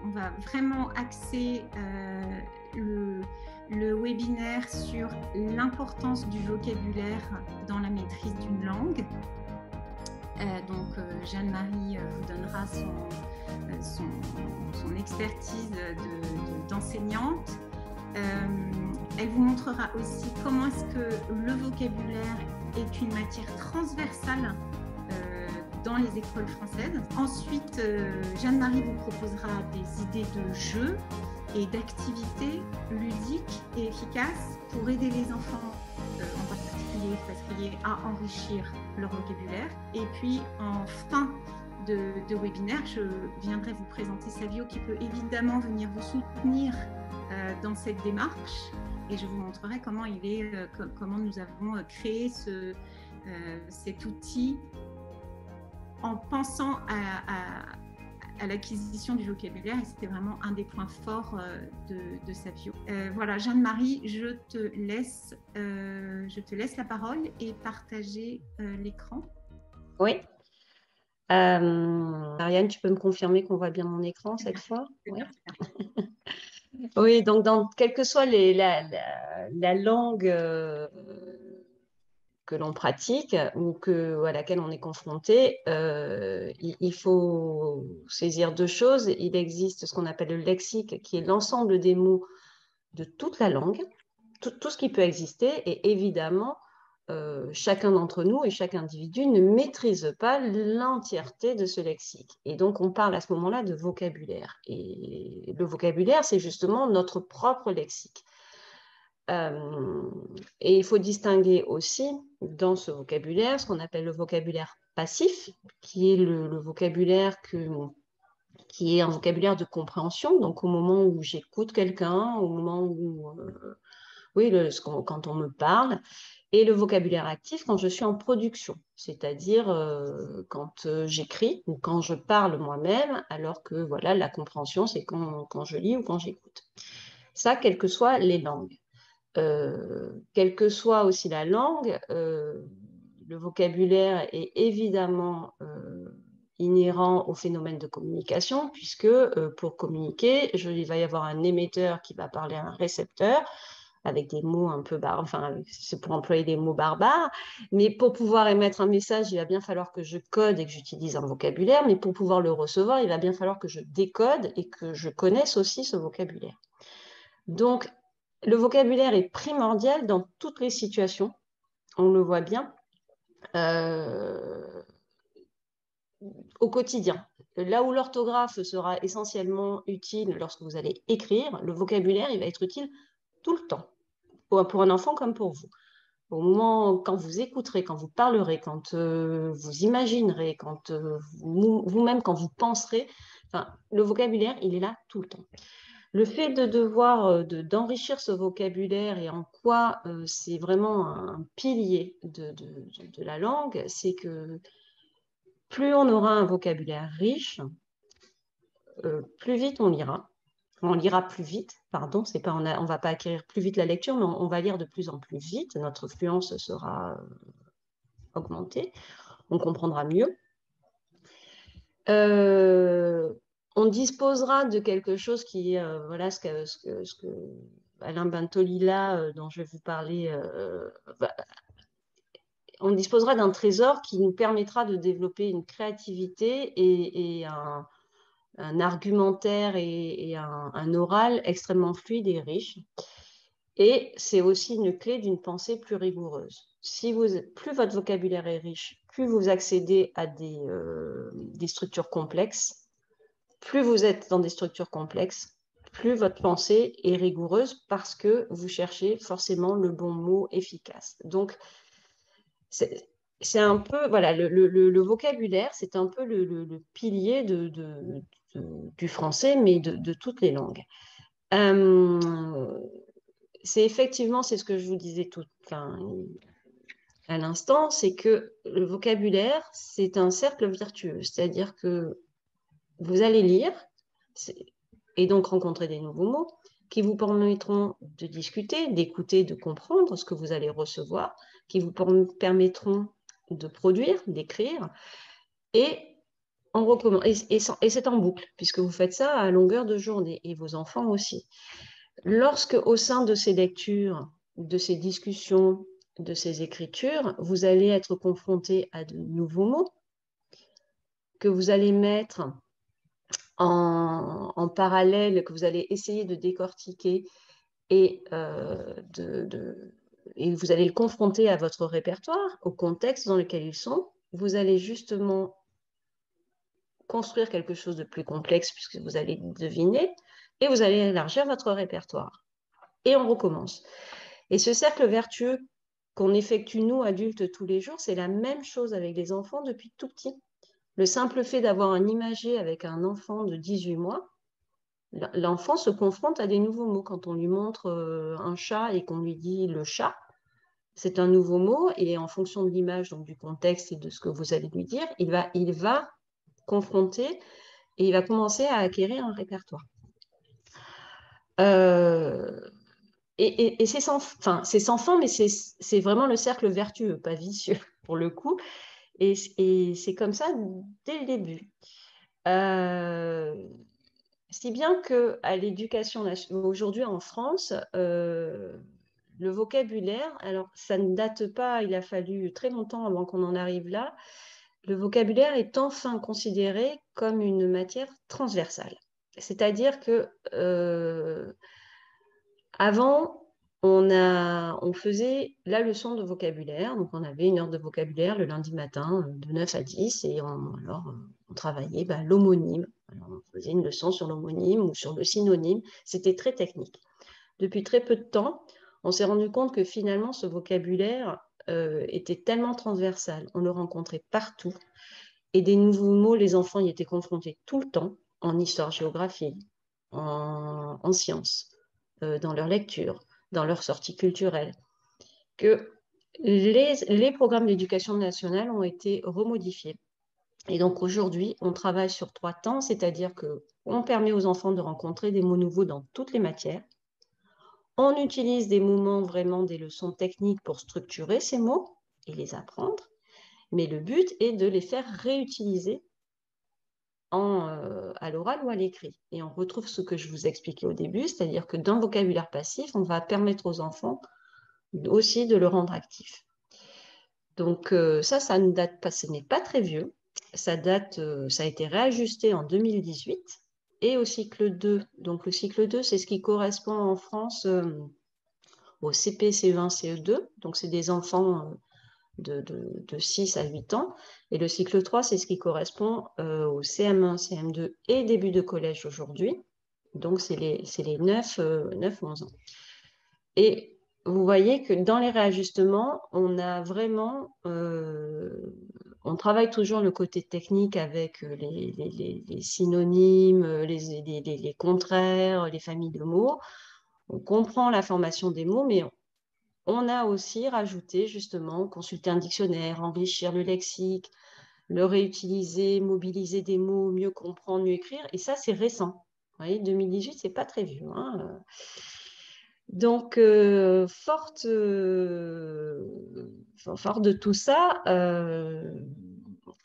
on va vraiment axer le webinaire sur l'importance du vocabulaire dans la maîtrise d'une langue. Donc Jeanne-Marie vous donnera son expertise d'enseignante. Elle vous montrera aussi comment est-ce que le vocabulaire est une matière transversale dans les écoles françaises. Ensuite, Jeanne-Marie vous proposera des idées de jeux et d'activités ludiques et efficaces pour aider les enfants, en particulier à enrichir leur vocabulaire. Et puis, en fin de webinaire, je viendrai vous présenter Savio qui peut évidemment venir vous soutenir dans cette démarche. Et je vous montrerai comment nous avons créé cet outil en pensant à l'acquisition du vocabulaire, et c'était vraiment un des points forts de Savio. Voilà, Jeanne-Marie, je te laisse la parole et partager l'écran. Oui. Ariane, tu peux me confirmer qu'on voit bien mon écran cette fois? Oui. Oui, donc quelle que soit la langue que l'on pratique ou à laquelle on est confronté, il faut saisir deux choses. Il existe ce qu'on appelle le lexique, qui est l'ensemble des mots de toute la langue, tout ce qui peut exister, et évidemment, chacun d'entre nous et chaque individu ne maîtrise pas l'entièreté de ce lexique. Et donc, on parle à ce moment-là de vocabulaire. Et le vocabulaire, c'est justement notre propre lexique. Et il faut distinguer aussi dans ce vocabulaire ce qu'on appelle le vocabulaire passif, qui est le vocabulaire qui est un vocabulaire de compréhension, donc au moment où j'écoute quelqu'un, au moment où, quand on me parle, et le vocabulaire actif quand je suis en production, c'est-à-dire quand j'écris ou quand je parle moi-même, alors que voilà, la compréhension, c'est quand je lis ou quand j'écoute. Ça, quelles que soient les langues. Quelle que soit aussi la langue, le vocabulaire est évidemment inhérent au phénomène de communication, puisque pour communiquer, il va y avoir un émetteur qui va parler à un récepteur, avec des mots un peu c'est pour employer des mots barbares, mais pour pouvoir émettre un message, il va bien falloir que je code et que j'utilise un vocabulaire, mais pour pouvoir le recevoir, il va bien falloir que je décode et que je connaisse aussi ce vocabulaire. Donc, le vocabulaire est primordial dans toutes les situations, on le voit bien, au quotidien. Là où l'orthographe sera essentiellement utile lorsque vous allez écrire, le vocabulaire, il va être utile tout le temps, pour un enfant comme pour vous. Au moment, quand vous écouterez, quand vous parlerez, quand vous imaginerez, quand vous-même, quand vous penserez, le vocabulaire, il est là tout le temps. Le fait de devoir d'enrichir ce vocabulaire et en quoi c'est vraiment un pilier de la langue, c'est que plus on aura un vocabulaire riche, plus vite on lira. On lira plus vite, pardon, c'est pas, on va pas acquérir plus vite la lecture, mais on va lire de plus en plus vite, notre fluence sera augmentée, on comprendra mieux. On disposera de quelque chose qui est, voilà, ce que Alain Bentolila, dont je vais vous parler, on disposera d'un trésor qui nous permettra de développer une créativité et un argumentaire et un oral extrêmement fluide et riche. Et c'est aussi une clé d'une pensée plus rigoureuse. Plus votre vocabulaire est riche, plus vous accédez à des structures complexes, plus vous êtes dans des structures complexes, plus votre pensée est rigoureuse parce que vous cherchez forcément le bon mot efficace. Donc, c'est un peu, voilà, le vocabulaire, c'est un peu le pilier du français, mais de toutes les langues. C'est effectivement, c'est ce que je vous disais à l'instant, c'est que le vocabulaire, c'est un cercle vertueux, c'est-à-dire que vous allez lire et donc rencontrer des nouveaux mots qui vous permettront de discuter, d'écouter, de comprendre ce que vous allez recevoir, qui vous permettront de produire, d'écrire, et On recommence. Et c'est en boucle, puisque vous faites ça à longueur de journée, et vos enfants aussi. Lorsque, au sein de ces lectures, de ces discussions, de ces écritures, vous allez être confronté à de nouveaux mots que vous allez mettre en parallèle, que vous allez essayer de décortiquer et, et vous allez le confronter à votre répertoire, au contexte dans lequel ils sont. Vous allez justement construire quelque chose de plus complexe puisque vous allez deviner et vous allez élargir votre répertoire. Et on recommence. Et ce cercle vertueux qu'on effectue, nous, adultes, tous les jours, c'est la même chose avec les enfants depuis tout petit. Le simple fait d'avoir un imagier avec un enfant de 18 mois, l'enfant se confronte à des nouveaux mots. Quand on lui montre un chat et qu'on lui dit le chat, c'est un nouveau mot et en fonction de l'image, donc du contexte et de ce que vous allez lui dire, il va confronter et il va commencer à acquérir un répertoire. Et c'est sans fin, mais c'est vraiment le cercle vertueux, pas vicieux pour le coup. Et c'est comme ça dès le début. Si bien qu'à l'éducation aujourd'hui en France, le vocabulaire, alors ça ne date pas, il a fallu très longtemps avant qu'on en arrive là, le vocabulaire est enfin considéré comme une matière transversale. C'est-à-dire que avant, on faisait la leçon de vocabulaire, donc on avait une heure de vocabulaire le lundi matin de 9 à 10 et on travaillait l'homonyme. Alors, on faisait une leçon sur l'homonyme ou sur le synonyme, c'était très technique. Depuis très peu de temps, on s'est rendu compte que finalement ce vocabulaire était tellement transversal, on le rencontrait partout et des nouveaux mots, les enfants y étaient confrontés tout le temps en histoire-géographie, en sciences, dans leur lecture, dans leur sortie culturelle, que les programmes d'éducation nationale ont été remodifiés. Et donc aujourd'hui, on travaille sur 3 temps, c'est-à-dire qu'on permet aux enfants de rencontrer des mots nouveaux dans toutes les matières. On utilise des moments, vraiment des leçons techniques pour structurer ces mots et les apprendre. Mais le but est de les faire réutiliser à l'oral ou à l'écrit. Et on retrouve ce que je vous expliquais au début, c'est-à-dire que dans le vocabulaire passif, on va permettre aux enfants aussi de le rendre actif. Donc ça ne date pas, ce n'est pas très vieux. Ça a été réajusté en 2018 et au cycle 2. Donc le cycle 2, c'est ce qui correspond en France au CP, CE1, CE2. Donc c'est des enfants de 6 à 8 ans. Et le cycle 3, c'est ce qui correspond au CM1, CM2 et début de collège aujourd'hui. Donc, c'est les 9-11 ans. Et vous voyez que dans les réajustements, on a vraiment... on travaille toujours le côté technique avec les synonymes, les contraires, les familles de mots. On comprend la formation des mots, mais on a aussi rajouté justement, consulter un dictionnaire, enrichir le lexique, le réutiliser, mobiliser des mots, mieux comprendre, mieux écrire. Et ça, c'est récent. Vous voyez, 2018, c'est pas très vieux. Hein. Donc, forte de tout ça,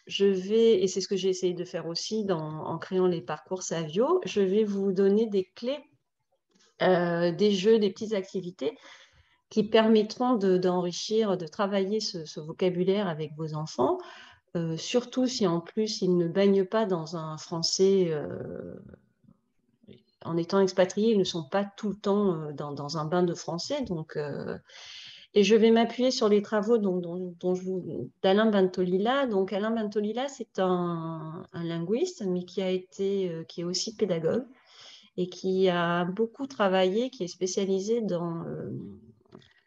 je vais, et c'est ce que j'ai essayé de faire aussi en créant les parcours Savio, je vais vous donner des clés, des jeux, des petites activités qui permettront d'enrichir, de travailler ce vocabulaire avec vos enfants, surtout si en plus ils ne baignent pas dans un français, en étant expatriés, ils ne sont pas tout le temps dans un bain de français. Donc, et je vais m'appuyer sur les travaux d'Alain Bentolila. Donc Alain Bentolila, c'est un linguiste, mais qui est aussi pédagogue et qui a beaucoup travaillé, qui est spécialisé dans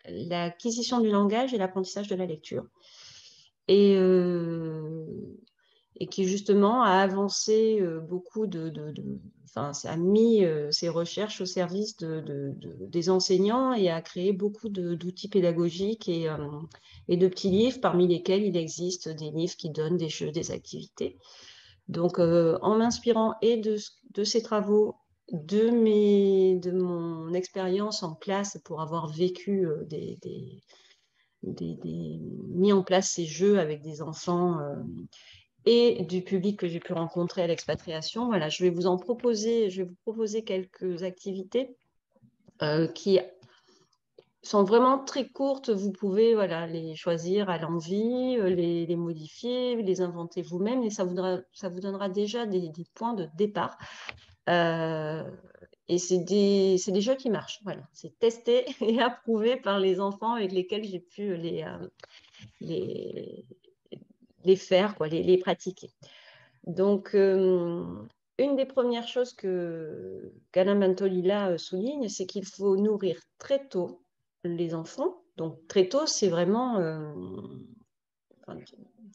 l'acquisition du langage et l'apprentissage de la lecture. Et, et qui justement a avancé beaucoup a mis ses recherches au service des enseignants et a créé beaucoup d'outils pédagogiques et de petits livres, parmi lesquels il existe des livres qui donnent des jeux, des activités. Donc, en m'inspirant et de ces travaux, de mon expérience en classe pour avoir vécu mis en place ces jeux avec des enfants et du public que j'ai pu rencontrer à l'expatriation. Voilà, je vais vous proposer quelques activités qui sont vraiment très courtes. Vous pouvez les choisir à l'envie, les modifier, les inventer vous-même, et ça vous donnera déjà des points de départ. Et c'est des jeux qui marchent. Voilà, c'est testé et approuvé par les enfants avec lesquels j'ai pu les faire, les pratiquer. Donc, une des premières choses qu'Alain Bentolila souligne, c'est qu'il faut nourrir très tôt les enfants. Donc, très tôt, c'est vraiment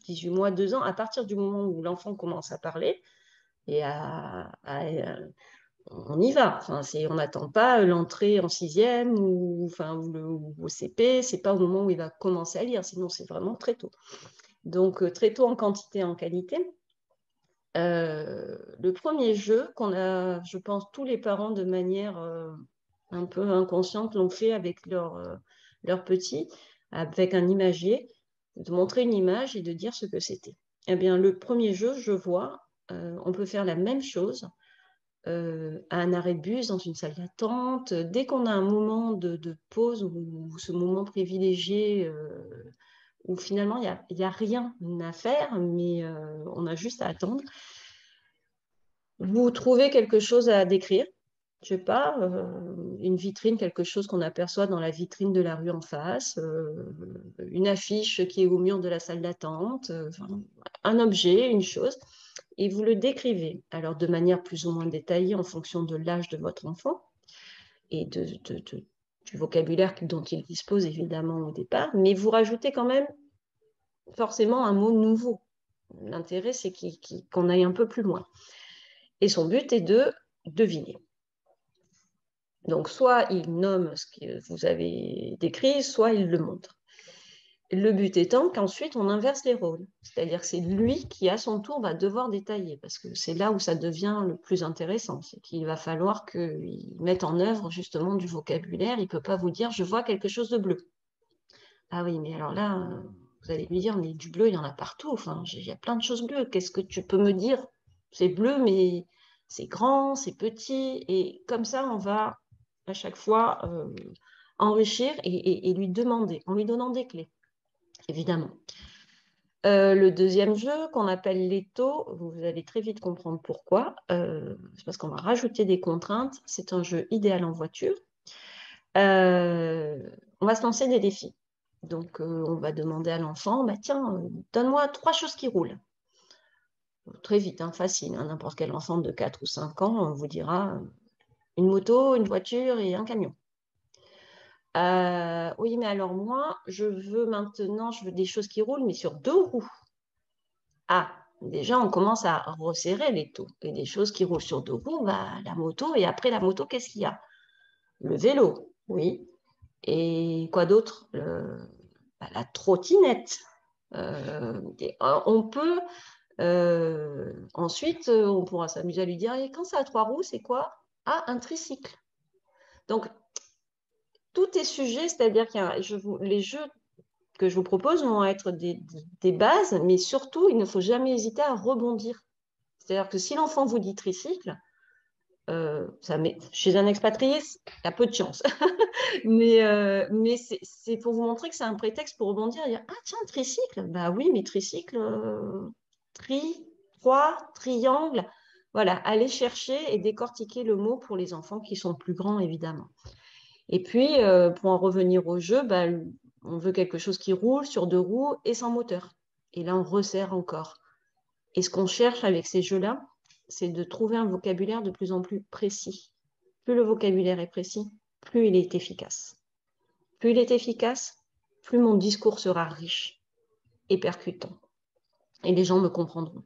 18 mois, 2 ans, à partir du moment où l'enfant commence à parler et on y va. Enfin, on n'attend pas l'entrée en 6e ou au CP, c'est pas au moment où il va commencer à lire, sinon c'est vraiment très tôt. Donc, très tôt en quantité et en qualité. Le premier jeu qu'on a, je pense, tous les parents de manière un peu inconsciente l'ont fait avec leur petit, avec un imagier, de montrer une image et de dire ce que c'était. Eh bien, le premier jeu, je vois, on peut faire la même chose à un arrêt de bus, dans une salle d'attente. Dès qu'on a un moment de pause ou ce moment privilégié où finalement il y a rien à faire, mais on a juste à attendre, vous trouvez quelque chose à décrire, je sais pas, une vitrine, quelque chose qu'on aperçoit dans la vitrine de la rue en face, une affiche qui est au mur de la salle d'attente, un objet, une chose, et vous le décrivez. Alors de manière plus ou moins détaillée en fonction de l'âge de votre enfant et du vocabulaire dont il dispose évidemment au départ, mais vous rajoutez quand même forcément un mot nouveau. L'intérêt, c'est qu'on aille un peu plus loin. Et son but est de deviner. Donc, soit il nomme ce que vous avez décrit, soit il le montre. Le but étant qu'ensuite, on inverse les rôles. C'est-à-dire que c'est lui qui, à son tour, va devoir détailler, parce que c'est là où ça devient le plus intéressant. C'est qu'il va falloir qu'il mette en œuvre justement du vocabulaire. Il ne peut pas vous dire « je vois quelque chose de bleu ». Ah oui, mais alors là, vous allez lui dire « mais du bleu, il y en a partout. Enfin, il y a plein de choses bleues. Qu'est-ce que tu peux me dire? C'est bleu, mais c'est grand, c'est petit. » Et comme ça, on va à chaque fois enrichir et lui demander, en lui donnant des clés, évidemment. Le deuxième jeu qu'on appelle l'étau, vous allez très vite comprendre pourquoi. C'est parce qu'on va rajouter des contraintes. C'est un jeu idéal en voiture. On va se lancer des défis. Donc, on va demander à l'enfant, bah, tiens, donne-moi 3 choses qui roulent. Très vite, hein, facile. Hein, n'importe quel enfant de 4 ou 5 ans on vous dira une moto, une voiture et un camion. Oui, mais alors moi, je veux des choses qui roulent, mais sur 2 roues. Ah, déjà, on commence à resserrer les taux. Et des choses qui roulent sur 2 roues, bah, la moto. Et après la moto, qu'est-ce qu'il y a? Le vélo, oui. Et quoi d'autre? La trottinette. On peut ensuite, on pourra s'amuser à lui dire, et quand c'est à 3 roues, c'est quoi? Ah, un tricycle. Donc, tout est sujet, c'est-à-dire que les jeux que je vous propose vont être des bases, mais surtout, il ne faut jamais hésiter à rebondir. C'est-à-dire que si l'enfant vous dit tricycle, chez un expatrié, il y a peu de chance. mais c'est pour vous montrer que c'est un prétexte pour rebondir et dire « Ah tiens, tricycle, bah oui, mais tricycle, triangle. » Voilà, allez chercher et décortiquer le mot pour les enfants qui sont plus grands, évidemment. Et puis, pour en revenir au jeu, bah, on veut quelque chose qui roule sur 2 roues et sans moteur. Et là, on resserre encore. Et ce qu'on cherche avec ces jeux-là, c'est de trouver un vocabulaire de plus en plus précis. Plus le vocabulaire est précis, plus il est efficace. Plus il est efficace, plus mon discours sera riche et percutant. Et les gens me comprendront.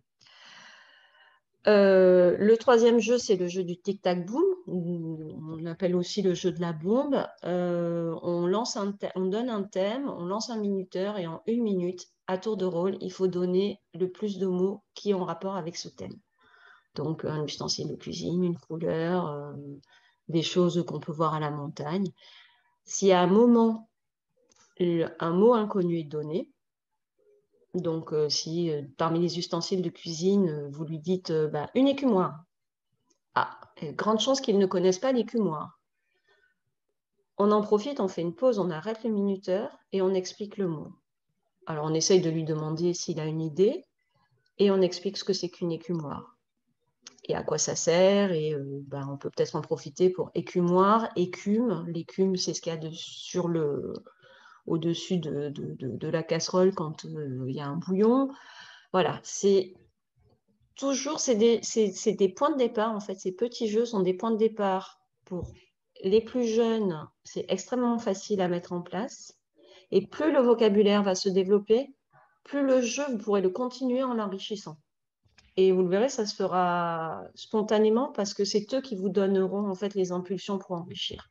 Le troisième jeu, c'est le jeu du tic-tac-boom. On appelle aussi le jeu de la bombe. On donne un thème, on lance un minuteur et en 1 minute, à tour de rôle, il faut donner le plus de mots qui ont rapport avec ce thème. Donc, un ustensile de cuisine, une couleur, des choses qu'on peut voir à la montagne. Si à un moment, un mot inconnu est donné, Donc, si parmi les ustensiles de cuisine, vous lui dites une écumoire. Ah, grande chance qu'ils ne connaissent pas l'écumoire. On en profite, on fait une pause, on arrête le minuteur et on explique le mot. Alors, on essaye de lui demander s'il a une idée et on explique ce que c'est qu'une écumoire et à quoi ça sert. Et on peut peut-être en profiter pour écumoire, écume. L'écume, c'est ce qu'il y a au-dessus de la casserole quand il y a un bouillon. Voilà, c'est toujours, c'est des points de départ, en fait. Ces petits jeux sont des points de départ pour les plus jeunes. C'est extrêmement facile à mettre en place. Et plus le vocabulaire va se développer, plus le jeu, vous pourrez le continuer en l'enrichissant. Et vous le verrez, ça se fera spontanément parce que c'est eux qui vous donneront en fait les impulsions pour enrichir.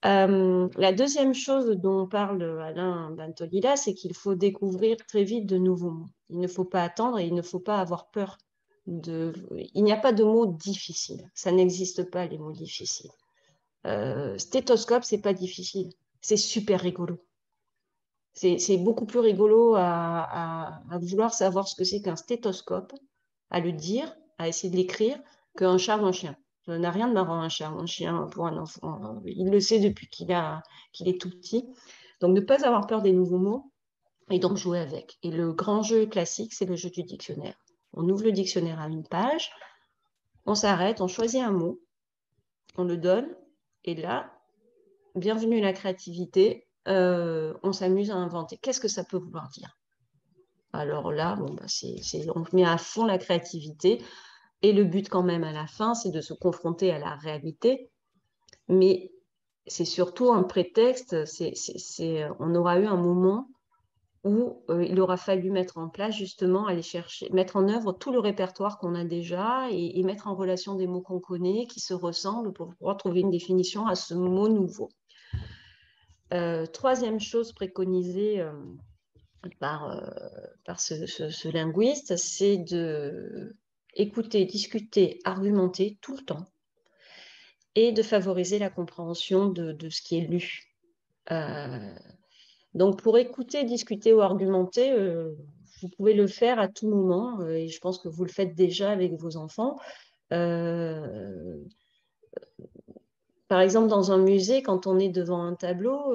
La deuxième chose dont parle Alain Bentolila, c'est qu'il faut découvrir très vite de nouveaux mots. Il ne faut pas attendre et il ne faut pas avoir peur. Il n'y a pas de mots difficiles. Ça n'existe pas, les mots difficiles. Stéthoscope, c'est pas difficile. C'est super rigolo. C'est beaucoup plus rigolo à vouloir savoir ce que c'est qu'un stéthoscope, à le dire, à essayer de l'écrire, qu'un chat ou un chien. Ça n'a rien de marrant, un chat ou un chien pour un enfant. Il le sait depuis qu'il est tout petit. Donc, ne pas avoir peur des nouveaux mots et donc jouer avec. Et le grand jeu classique, c'est le jeu du dictionnaire. On ouvre le dictionnaire à une page, on s'arrête, on choisit un mot, on le donne, et là, bienvenue la créativité, on s'amuse à inventer. Qu'est-ce que ça peut vouloir dire? Alors là, on met à fond la créativité. Et le but quand même à la fin, c'est de se confronter à la réalité. Mais c'est surtout un prétexte. On aura eu un moment où il aura fallu mettre en place, justement, aller chercher, mettre en œuvre tout le répertoire qu'on a déjà et mettre en relation des mots qu'on connaît, qui se ressemblent, pour pouvoir trouver une définition à ce mot nouveau. Troisième chose préconisée par ce linguiste, c'est de écouter, discuter, argumenter tout le temps et de favoriser la compréhension de ce qui est lu. Donc, pour écouter, discuter ou argumenter, vous pouvez le faire à tout moment et je pense que vous le faites déjà avec vos enfants. Par exemple, dans un musée, quand on est devant un tableau,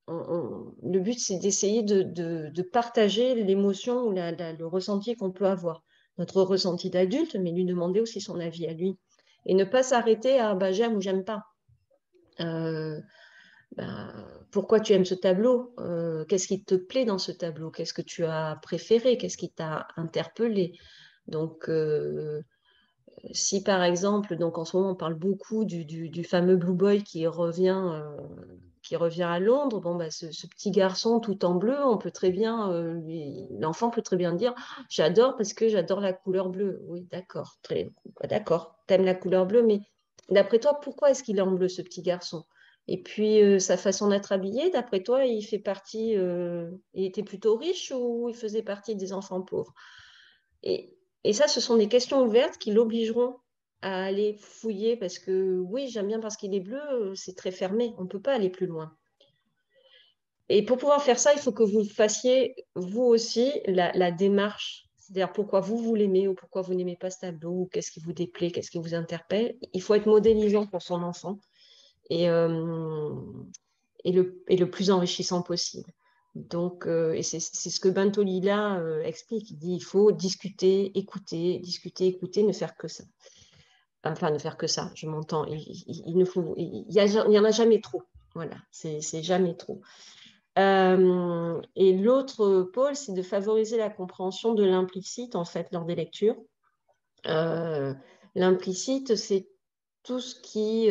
le but, c'est d'essayer de partager l'émotion ou le ressenti qu'on peut avoir. Notre ressenti d'adulte, mais lui demander aussi son avis à lui. Et ne pas s'arrêter à j'aime ou j'aime pas. Pourquoi tu aimes ce tableau? Qu'est-ce qui te plaît dans ce tableau? Qu'est-ce que tu as préféré? Qu'est-ce qui t'a interpellé? Donc, si par exemple, donc en ce moment on parle beaucoup du fameux Blue Boy qui revient à Londres, ce petit garçon tout en bleu, on peut très bien, l'enfant peut très bien dire j'adore parce que j'adore la couleur bleue. Oui, d'accord, d'accord, t'aimes la couleur bleue, mais d'après toi, pourquoi est-ce qu'il est en bleu ce petit garçon? Et puis sa façon d'être habillé, d'après toi, il était plutôt riche ou il faisait partie des enfants pauvres? Et ça, ce sont des questions ouvertes qui l'obligeront à aller fouiller parce que oui, j'aime bien parce qu'il est bleu, c'est très fermé, on ne peut pas aller plus loin. Et pour pouvoir faire ça, il faut que vous fassiez, vous aussi, la démarche. C'est-à-dire pourquoi vous l'aimez ou pourquoi vous n'aimez pas ce tableau, ou qu'est-ce qui vous déplaît, qu'est-ce qui vous interpelle. Il faut être modélisant pour son enfant et le plus enrichissant possible. Donc, et c'est ce que Bentolila explique. Il dit il faut discuter, écouter, ne faire que ça. Enfin, ne faire que ça, je m'entends. Il n'y en a jamais trop. Voilà, c'est jamais trop. Et l'autre pôle, c'est de favoriser la compréhension de l'implicite, en fait, lors des lectures. L'implicite, c'est tout ce qui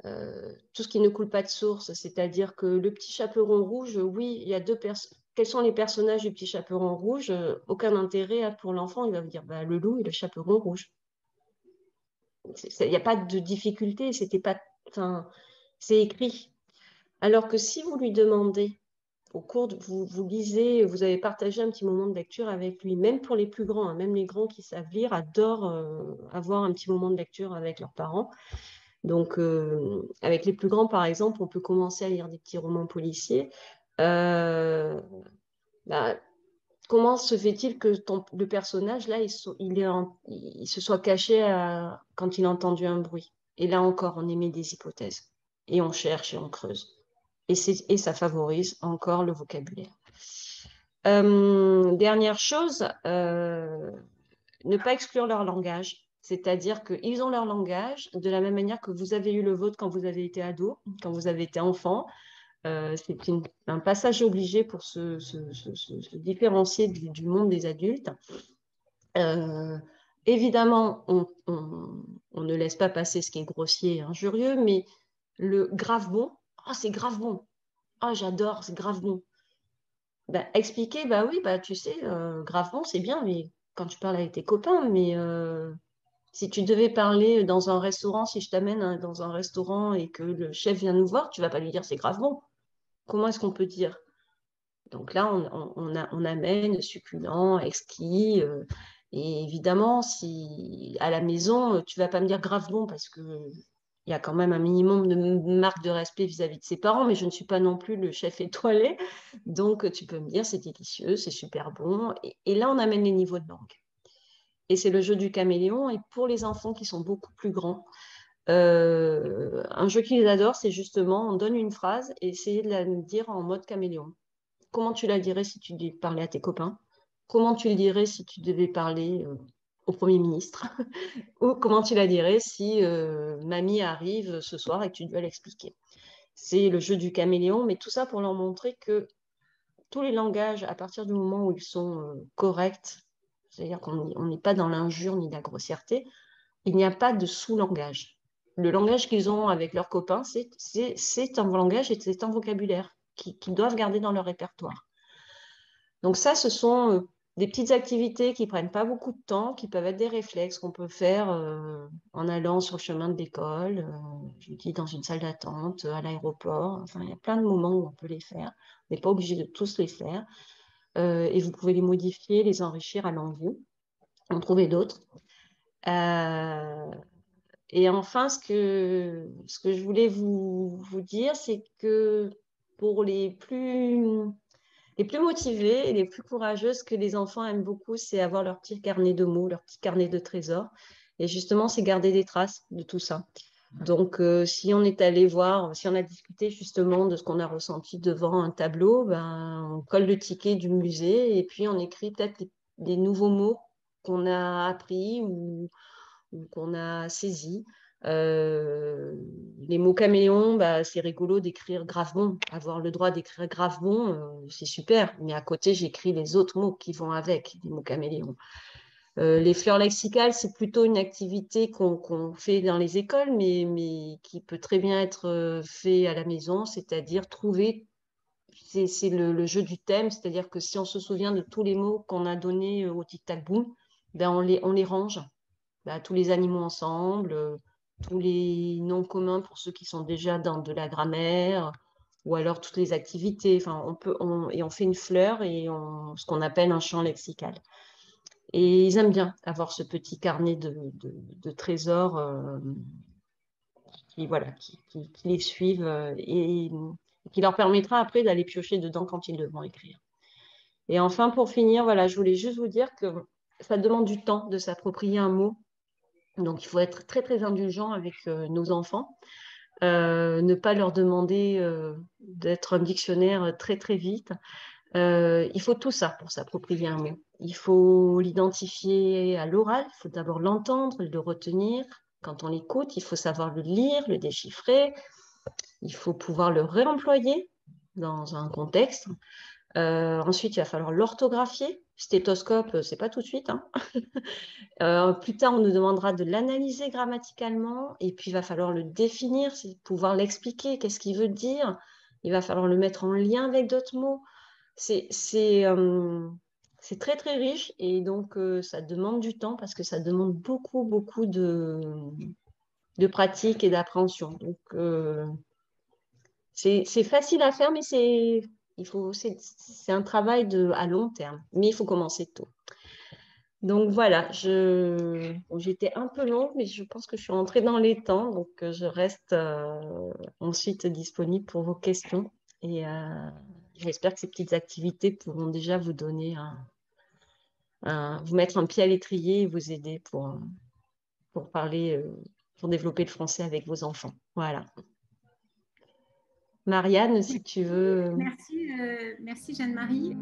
ne coule pas de source, c'est-à-dire que le petit chaperon rouge, oui, il y a deux personnes. Quels sont les personnages du petit chaperon rouge? Aucun intérêt pour l'enfant, il va vous dire le loup et le chaperon rouge. Il n'y a pas de difficulté, c'est écrit. Alors que si vous lui demandez, au cours vous lisez, vous avez partagé un petit moment de lecture avec lui, même pour les plus grands, même les grands qui savent lire adorent avoir un petit moment de lecture avec leurs parents. Donc, avec les plus grands, par exemple, on peut commencer à lire des petits romans policiers. Euh, bah, comment se fait-il que le personnage, là, il se soit caché quand il a entendu un bruit? Et là encore, on émet des hypothèses. Et on cherche et on creuse. Et ça favorise encore le vocabulaire. Dernière chose, ne pas exclure leur langage. C'est-à-dire qu'ils ont leur langage de la même manière que vous avez eu le vôtre quand vous avez été ado, quand vous avez été enfant. C'est un passage obligé pour se différencier du monde des adultes. Euh, Évidemment, on ne laisse pas passer ce qui est grossier et injurieux, mais le grave bon, oh, c'est grave bon, oh, j'adore, c'est grave bon. Bah, expliquer, bah oui, bah tu sais, grave bon, c'est bien, mais quand tu parles avec tes copains, mais si tu devais parler dans un restaurant, si je t'amène dans un restaurant et que le chef vient nous voir, tu vas pas lui dire c'est grave bon. Comment est-ce qu'on peut dire? Donc là, on amène succulent, exquis. Et évidemment, si à la maison, tu vas pas me dire grave bon parce que il y a quand même un minimum de marque de respect vis-à-vis de ses parents, mais je ne suis pas non plus le chef étoilé. Donc, tu peux me dire c'est délicieux, c'est super bon. Et là, on amène les niveaux de langue. Et c'est le jeu du caméléon. Et pour les enfants qui sont beaucoup plus grands, un jeu qu'ils adorent, c'est justement, on donne une phrase et essayer de la dire en mode caméléon. Comment tu la dirais si tu devais parler à tes copains? Comment tu le dirais si tu devais parler au Premier ministre? Ou comment tu la dirais si mamie arrive ce soir et que tu dois l'expliquer? C'est le jeu du caméléon, mais tout ça pour leur montrer que tous les langages, à partir du moment où ils sont corrects, c'est-à-dire qu'on n'est pas dans l'injure ni la grossièreté, il n'y a pas de sous-langage. Le langage qu'ils ont avec leurs copains, c'est un langage et c'est un vocabulaire qu'ils doivent garder dans leur répertoire. Donc ça, ce sont des petites activités qui prennent pas beaucoup de temps, qui peuvent être des réflexes qu'on peut faire en allant sur le chemin de l'école, je dis dans une salle d'attente, à l'aéroport. Enfin, il y a plein de moments où on peut les faire. On n'est pas obligé de tous les faire. Et vous pouvez les modifier, les enrichir à l'envie, en trouver d'autres. Et enfin, ce que je voulais vous dire, c'est que pour les plus motivées et les plus courageuses que les enfants aiment beaucoup, c'est avoir leur petit carnet de mots, leur petit carnet de trésors. Et justement, c'est garder des traces de tout ça. Donc, si on est allé voir, si on a discuté justement de ce qu'on a ressenti devant un tableau, ben, on colle le ticket du musée et puis on écrit peut-être des nouveaux mots qu'on a appris ou qu'on a saisis. Les mots caméléon, bah, c'est rigolo d'écrire Gravemont. Avoir le droit d'écrire Gravemont, c'est super. Mais à côté, j'écris les autres mots qui vont avec les mots caméléon. Les fleurs lexicales, c'est plutôt une activité qu'on fait dans les écoles, mais qui peut très bien être fait à la maison, c'est-à-dire trouver, c'est le jeu du thème, c'est-à-dire que si on se souvient de tous les mots qu'on a donnés au tic-tac-boom, ben on les range. Ben, tous les animaux ensemble, tous les noms communs pour ceux qui sont déjà dans de la grammaire, ou alors toutes les activités. Enfin, et on fait une fleur et ce qu'on appelle un champ lexical. Et ils aiment bien avoir ce petit carnet de trésors voilà, qui les suivent et qui leur permettra après d'aller piocher dedans quand ils devront écrire. Et enfin, pour finir, voilà, je voulais juste vous dire que ça demande du temps de s'approprier un mot. Donc, il faut être très, très indulgent avec nos enfants. Ne pas leur demander d'être un dictionnaire très, très vite. Il faut tout ça pour s'approprier un mot. Il faut l'identifier à l'oral, il faut d'abord l'entendre, le retenir. Quand on l'écoute, il faut savoir le lire, le déchiffrer. Il faut pouvoir le réemployer dans un contexte. Ensuite, il va falloir l'orthographier. Stéthoscope, c'est pas tout de suite, hein. Plus tard, on nous demandera de l'analyser grammaticalement et puis il va falloir le définir, c'est pouvoir l'expliquer, qu'est-ce qu'il veut dire. Il va falloir le mettre en lien avec d'autres mots. C'est très, très riche et donc ça demande du temps parce que ça demande beaucoup, beaucoup de pratique et d'appréhension. Donc, c'est facile à faire, mais c'est un travail à long terme. Mais il faut commencer tôt. Donc voilà, bon, j'étais un peu longue, mais je pense que je suis rentrée dans les temps, donc je reste ensuite disponible pour vos questions. Et j'espère que ces petites activités pourront déjà vous donner vous mettre un pied à l'étrier et vous aider pour parler, pour développer le français avec vos enfants. Voilà. Marianne, si tu veux. Merci Jeanne-Marie.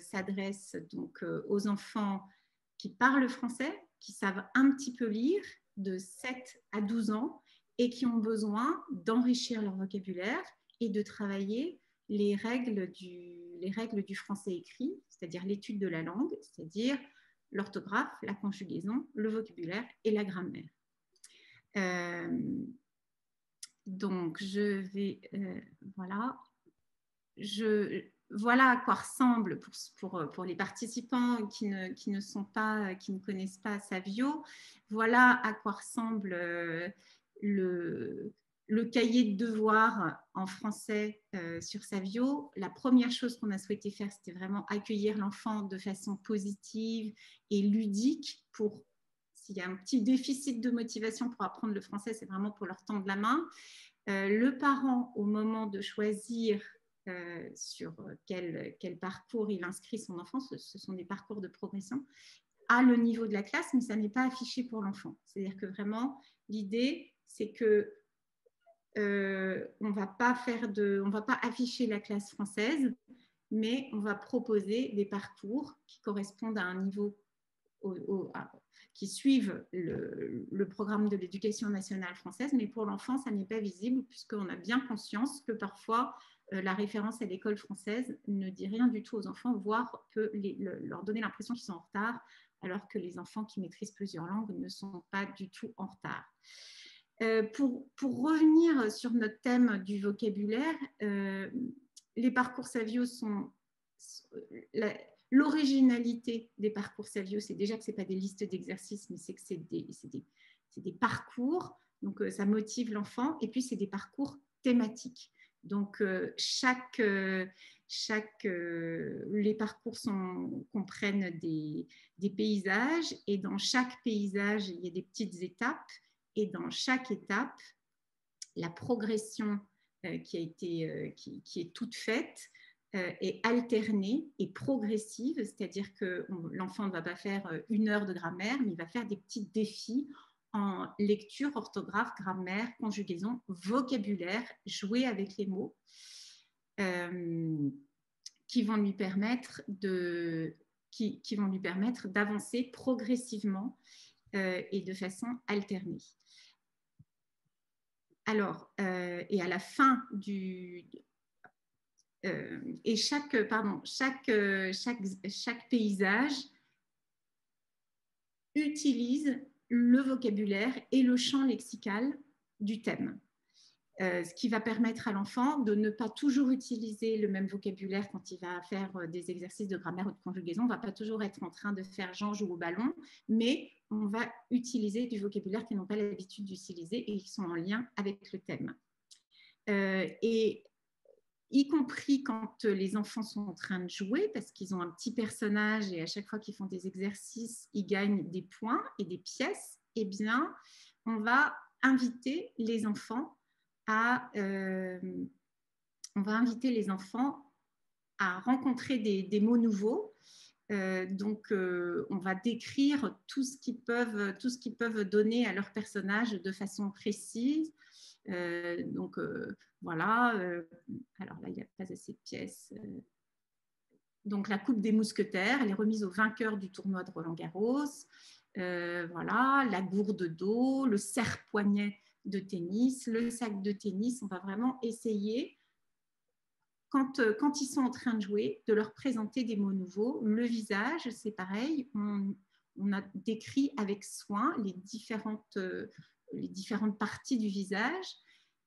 S'adresse donc aux enfants qui parlent français, qui savent un petit peu lire, de 7 à 12 ans, et qui ont besoin d'enrichir leur vocabulaire et de travailler les règles du français écrit, c'est-à-dire l'étude de la langue, c'est-à-dire l'orthographe, la conjugaison, le vocabulaire et la grammaire. Donc, je vais... voilà. Voilà à quoi ressemble pour les participants qui ne connaissent pas Savio. Voilà à quoi ressemble le cahier de devoirs en français sur Savio. La première chose qu'on a souhaité faire, c'était vraiment accueillir l'enfant de façon positive et ludique pour s'il y a un petit déficit de motivation pour apprendre le français, c'est vraiment pour leur tendre la main. Le parent, au moment de choisir sur quel parcours il inscrit son enfant, ce sont des parcours de progression, à le niveau de la classe, mais ça n'est pas affiché pour l'enfant. C'est-à-dire que vraiment, l'idée, c'est que on va pas afficher la classe française, mais on va proposer des parcours qui correspondent à un niveau qui suivent le programme de l'éducation nationale française, mais pour l'enfant, ça n'est pas visible puisqu'on a bien conscience que parfois la référence à l'école française ne dit rien du tout aux enfants, voire peut leur donner l'impression qu'ils sont en retard, alors que les enfants qui maîtrisent plusieurs langues ne sont pas du tout en retard. Pour revenir sur notre thème du vocabulaire, les parcours Savio sont... L'originalité des parcours Savio, c'est déjà que ce n'est pas des listes d'exercices, mais c'est que c'est des parcours. Donc, ça motive l'enfant. Et puis, c'est des parcours thématiques. Donc, les parcours comprennent des paysages. Et dans chaque paysage, il y a des petites étapes. Et dans chaque étape, la progression qui est toute faite est alternée et progressive, c'est-à-dire que l'enfant ne va pas faire 1 heure de grammaire, mais il va faire des petits défis en lecture, orthographe, grammaire, conjugaison, vocabulaire, jouer avec les mots, qui vont lui permettre d'avancer progressivement et de façon alternée. Alors, et à la fin et chaque paysage utilise le vocabulaire et le champ lexical du thème. Ce qui va permettre à l'enfant de ne pas toujours utiliser le même vocabulaire quand il va faire des exercices de grammaire ou de conjugaison. On ne va pas toujours être en train de faire Jean joue au ballon, mais on va utiliser du vocabulaire qu'ils n'ont pas l'habitude d'utiliser et qui sont en lien avec le thème. Et y compris quand les enfants sont en train de jouer, parce qu'ils ont un petit personnage et à chaque fois qu'ils font des exercices, ils gagnent des points et des pièces, eh bien, on va inviter les enfants à rencontrer des mots nouveaux. Donc, on va décrire tout ce qu'ils peuvent donner à leur personnage de façon précise. Voilà. Alors là, il n'y a pas assez de pièces. Donc, la coupe des mousquetaires, elle est remise aux vainqueurs du tournoi de Roland-Garros. Voilà, la gourde d'eau, le serre-poignet de tennis, le sac de tennis. On va vraiment essayer, quand ils sont en train de jouer, de leur présenter des mots nouveaux. Le visage, c'est pareil. On a décrit avec soin les différentes parties du visage.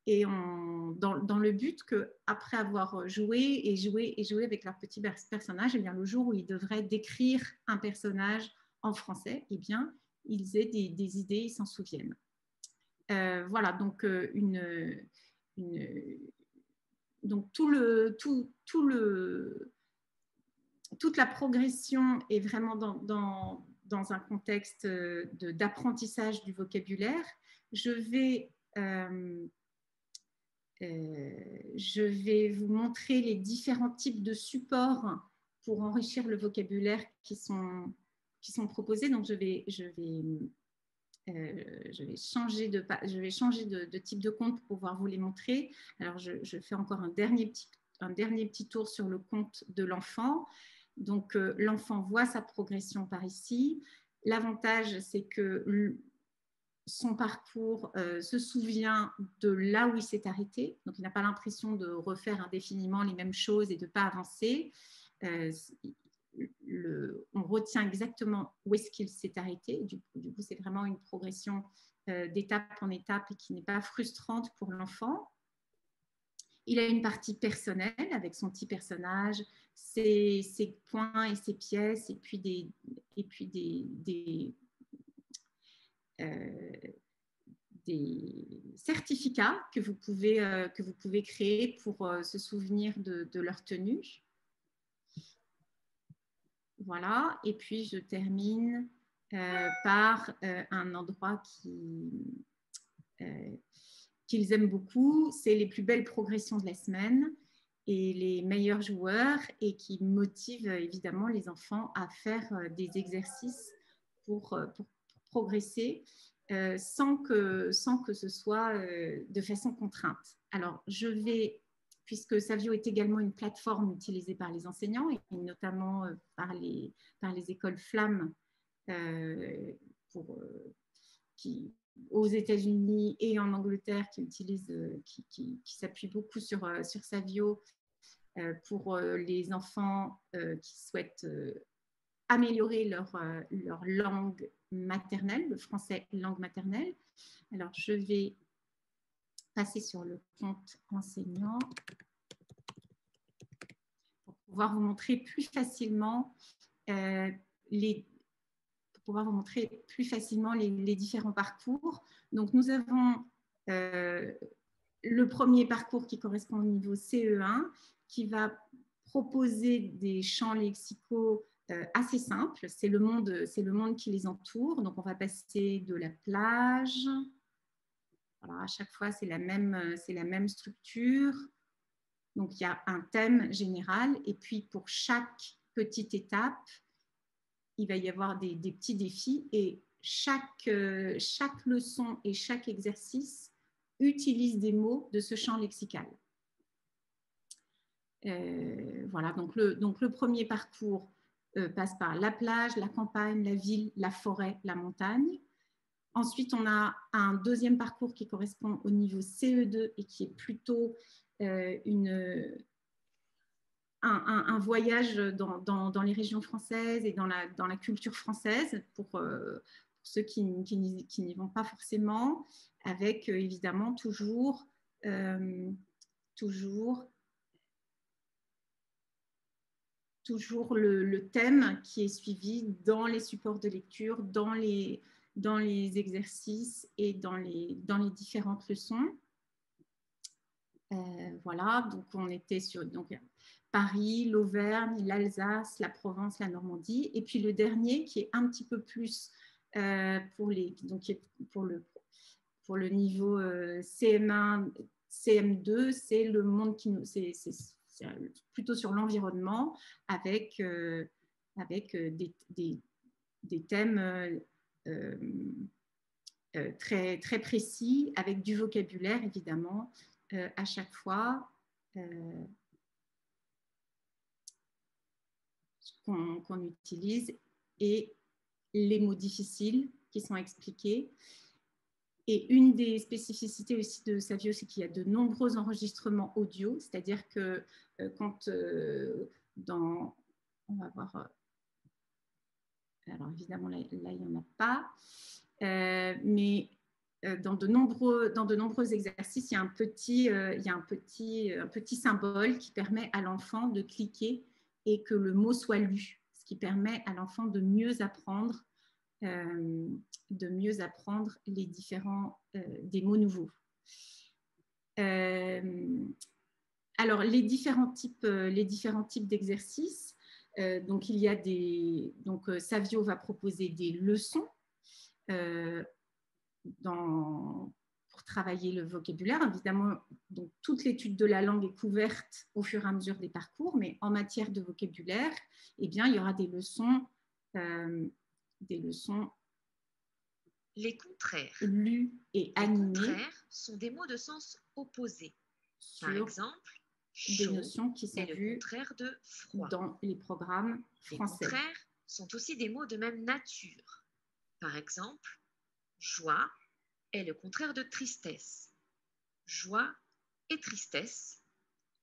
Et dans le but qu'après avoir joué avec leur petit personnage, eh bien, le jour où ils devraient décrire un personnage en français, eh bien, ils aient des idées, ils s'en souviennent. Voilà, donc donc toute la progression est vraiment dans un contexte d'apprentissage du vocabulaire. Je vais vous montrer les différents types de supports pour enrichir le vocabulaire qui sont proposés. Donc, je vais changer de type de compte pour pouvoir vous les montrer. Alors, je fais encore un dernier petit tour sur le compte de l'enfant. Donc, l'enfant voit sa progression par ici. L'avantage, c'est que son parcours se souvient de là où il s'est arrêté. Donc, il n'a pas l'impression de refaire indéfiniment les mêmes choses et de ne pas avancer. On retient exactement où est-ce qu'il s'est arrêté. Du coup, c'est vraiment une progression d'étape en étape et qui n'est pas frustrante pour l'enfant. Il a une partie personnelle avec son petit personnage, ses points et ses pièces, et puis des certificats que vous pouvez créer pour se souvenir de leur tenue. Voilà, et puis je termine par un endroit qu'ils aiment beaucoup, c'est les plus belles progressions de la semaine et les meilleurs joueurs, et qui motivent évidemment les enfants à faire des exercices pour progresser sans que ce soit de façon contrainte. Alors, puisque Savio est également une plateforme utilisée par les enseignants et notamment par les écoles Flamme aux États-Unis et en Angleterre qui s'appuient beaucoup sur Savio pour les enfants qui souhaitent améliorer leur langue maternelle, le français langue maternelle. Alors, je vais passer sur le compte enseignant pour pouvoir vous montrer plus facilement les différents parcours. Donc, nous avons le premier parcours qui correspond au niveau CE1, qui va proposer des champs lexicaux assez simples. C'est le monde qui les entoure. Donc, on va passer de la plage. Alors, à chaque fois, c'est la même structure. Donc, il y a un thème général. Et puis, pour chaque petite étape, il va y avoir des petits défis. Et chaque leçon et chaque exercice utilise des mots de ce champ lexical. Voilà, donc le premier parcours passe par la plage, la campagne, la ville, la forêt, la montagne. Ensuite, on a un deuxième parcours qui correspond au niveau CE2 et qui est plutôt un voyage dans les régions françaises et dans la culture française pour ceux qui n'y vont pas forcément, avec évidemment toujours le thème qui est suivi dans les supports de lecture, dans les exercices et dans les différentes leçons. Voilà, donc on était sur Paris, l'Auvergne, l'Alsace, la Provence, la Normandie. Et puis le dernier qui est un petit peu plus pour le niveau CM1, CM2, c'est le monde c'est plutôt sur l'environnement avec des thèmes très, très précis, avec du vocabulaire évidemment à chaque fois qu'on utilise, et les mots difficiles qui sont expliqués. Et une des spécificités aussi de Savio, c'est qu'il y a de nombreux enregistrements audio, c'est-à-dire que quand on va voir, alors évidemment là il n'y en a pas, mais dans de nombreux exercices, il y a un petit symbole qui permet à l'enfant de cliquer et que le mot soit lu, ce qui permet à l'enfant de mieux apprendre les différents des mots nouveaux. Alors, les différents types d'exercices. Donc, il y a Savio va proposer des leçons pour travailler le vocabulaire. Évidemment, donc, toute l'étude de la langue est couverte au fur et à mesure des parcours, mais en matière de vocabulaire, eh bien, il y aura des leçons Les contraires. lues et animées. Les contraires sont des mots de sens opposé. Par exemple, des notions qui sont est le vues contraire de froid. dans les programmes français. Les contraires sont aussi des mots de même nature. Par exemple, joie est le contraire de tristesse. Joie et tristesse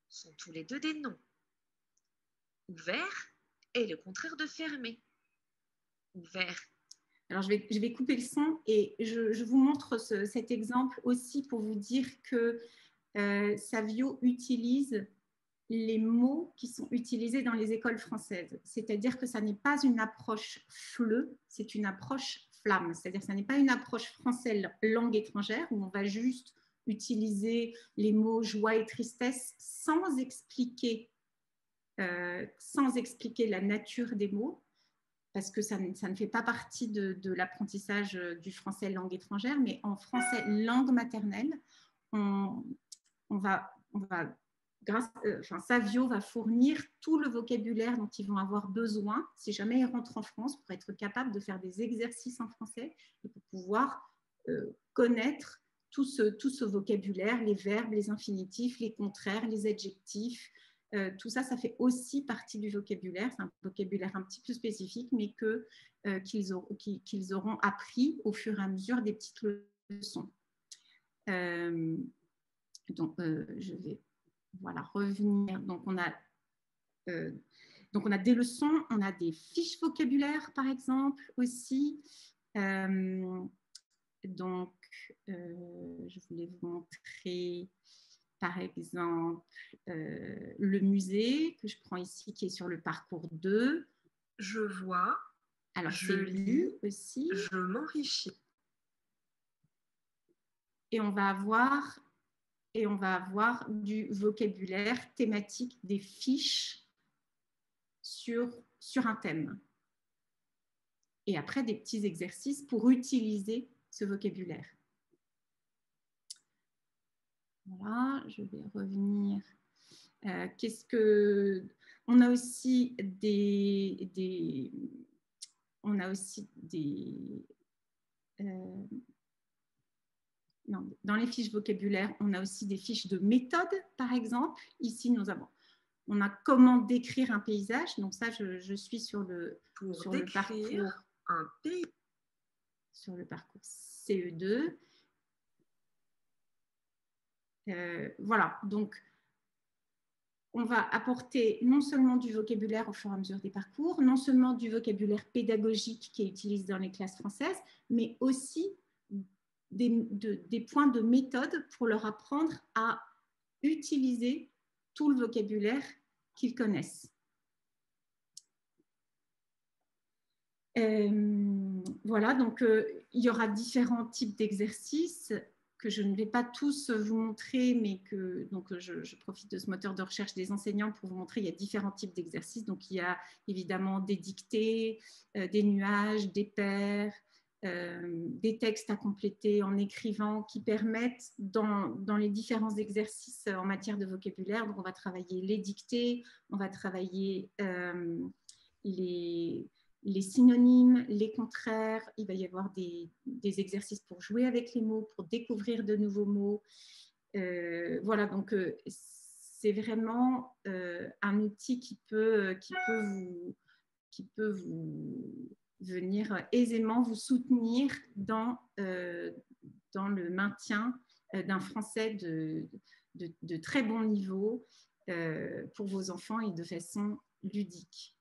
sont tous les deux des noms. Ouvert est le contraire de fermé. Ouvert. Alors, je vais couper le son et je vous montre cet exemple aussi pour vous dire que Savio utilise les mots qui sont utilisés dans les écoles françaises. C'est-à-dire que ça n'est pas une approche FLE, c'est une approche flamme. C'est-à-dire que ça n'est pas une approche française langue étrangère où on va juste utiliser les mots joie et tristesse sans expliquer la nature des mots, parce que ça ne fait pas partie de l'apprentissage du français langue étrangère, mais en français langue maternelle, Savio va fournir tout le vocabulaire dont ils vont avoir besoin si jamais ils rentrent en France pour être capables de faire des exercices en français et pour pouvoir connaître tout ce vocabulaire, les verbes, les infinitifs, les contraires, les adjectifs. Tout ça, ça fait aussi partie du vocabulaire. C'est un vocabulaire un petit peu spécifique, mais qu'ils auront appris au fur et à mesure des petites leçons. Donc, je vais revenir. Donc, on a des leçons, on a des fiches vocabulaire, par exemple, aussi. Donc, je voulais vous montrer, par exemple, le musée que je prends ici, qui est sur le parcours 2. Je vois. Alors, c'est lu aussi. Je m'enrichis. Et on va avoir du vocabulaire thématique, des fiches sur un thème. Et après, des petits exercices pour utiliser ce vocabulaire. Voilà, je vais revenir. On a aussi dans les fiches vocabulaires, on a aussi des fiches de méthode, par exemple. Ici, on a comment décrire un paysage. Donc ça, je suis sur le parcours CE2. Voilà, donc on va apporter non seulement du vocabulaire au fur et à mesure des parcours, non seulement du vocabulaire pédagogique qui est utilisé dans les classes françaises, mais aussi des points de méthode pour leur apprendre à utiliser tout le vocabulaire qu'ils connaissent. Voilà, donc il y aura différents types d'exercices que je ne vais pas tous vous montrer, mais donc je profite de ce moteur de recherche des enseignants pour vous montrer. Il y a différents types d'exercices. Donc il y a évidemment des dictées, des nuages, des paires, des textes à compléter en écrivant qui permettent dans les différents exercices en matière de vocabulaire. Donc on va travailler les dictées, on va travailler les synonymes, les contraires. Il va y avoir des exercices pour jouer avec les mots, pour découvrir de nouveaux mots. Voilà, donc c'est vraiment un outil qui peut vous venir aisément vous soutenir dans le maintien d'un français de très bon niveau pour vos enfants et de façon ludique.